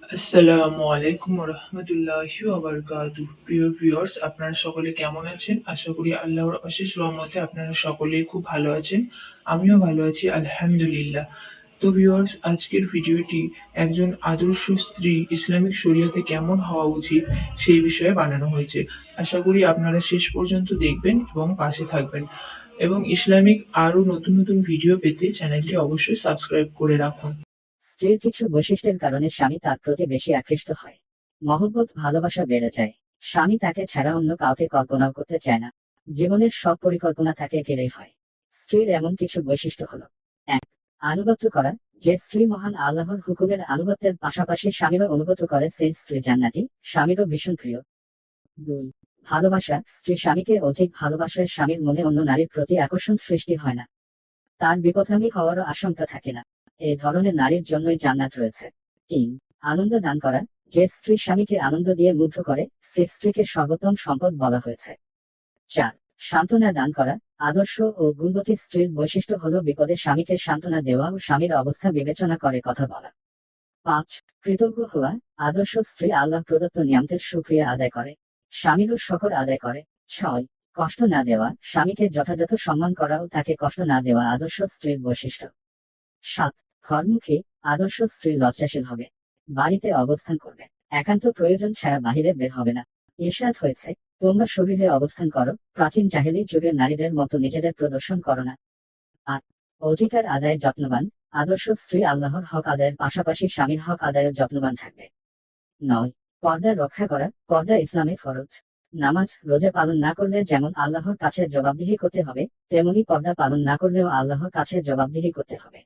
আসসালামু আলাইকুম রহমতুল্লাহি ওয়া বারাকাতুহু। প্রিয় ভিউয়ার্স, আপনারা সকলে কেমন আছেন? আশা করি আল্লাহর অশেষ রহমতে আপনারা সকলেই খুব ভালো আছেন। আমিও ভালো আছি আলহামদুলিল্লাহ। তো ভিউয়ার্স, আজকের ভিডিওটি একজন আদর্শ স্ত্রী ইসলামিক শরিয়তে কেমন হওয়া উচিত সেই বিষয়ে বানানো হয়েছে। আশা করি আপনারা শেষ পর্যন্ত দেখবেন এবং পাশে থাকবেন, এবং ইসলামিক আরো নতুন নতুন ভিডিও পেতে চ্যানেলটি অবশ্যই সাবস্ক্রাইব করে রাখুন। স্ত্রীর কিছু বৈশিষ্ট্যের কারণে স্বামী তার প্রতি বেশি আকৃষ্ট হয়। মহব্বত, ভালোবাসা বেড়ে যায়। স্বামী তাকে ছাড়া অন্য কাউকে কল্পনাও করতে চায় না। জীবনের সব পরিকল্পনা তাকে ঘিরেই হয়। স্ত্রীর এমন কিছু বৈশিষ্ট্য হলো: 1. আনুগত্য করা। যে স্ত্রী মহান আল্লাহর হুকুমের আনুগত্যের পাশাপাশি স্বামীরও অনুগত করে সেই স্ত্রী জান্নাতি, স্বামীরও ভীষণ প্রিয়। 2. ভালোবাসা। স্ত্রী স্বামীকে অধিক ভালোবাসায় স্বামীর মনে অন্য নারীর প্রতি আকর্ষণ সৃষ্টি হয় না। তার বিপথগামী হওয়ারও আশঙ্কা থাকে না। এই ধরনের নারীর জন্যই জান্নাত রয়েছে। 3. আনন্দ দান করা। যে স্ত্রী স্বামীকে আনন্দ দিয়ে মুগ্ধ করে সে স্ত্রীকে সর্বোত্তম সম্পদ বলা হয়েছে। 4. সান্ত্বনা দান করা। আদর্শ ও গুণবতী স্ত্রীর বৈশিষ্ট্য হলো বিপদে স্বামীকে সান্ত্বনা দেওয়া ও স্বামীর অবস্থা বিবেচনা করে কথা বলা। 5. কৃতজ্ঞ হওয়া। আদর্শ স্ত্রী আল্লাহ প্রদত্ত নিয়ামতের সুক্রিয়া আদায় করে, স্বামীরও শকর আদায় করে। 6. কষ্ট না দেওয়া। স্বামীকে যথাযথ সম্মান করা ও তাকে কষ্ট না দেওয়া আদর্শ স্ত্রীর বৈশিষ্ট্য। 7. ঘরমুখী। আদর্শ স্ত্রী লজ্জাশীল হবে, বাড়িতে অবস্থান করবে, একান্ত প্রয়োজন ছাড়া বাহিরে বের হবে না। ইরশাদ হয়েছে, তোমরা শরীরে অবস্থান করো, প্রাচীন জাহেলী যুগের নারীদের মতো নিজেদের প্রদর্শন করো না। 8. অধিকার আদায়ে যত্নবান। আদর্শ স্ত্রী আল্লাহর হক আদায়ের পাশাপাশি স্বামীর হক আদায়ের যত্নবান থাকবে। 9. পর্দা রক্ষা করা। পর্দা ইসলামে ফরজ। নামাজ রোজা পালন না করলে যেমন আল্লাহর কাছে জবাবদিহি করতে হবে, তেমনি পর্দা পালন না করলেও আল্লাহর কাছে জবাবদিহি করতে হবে।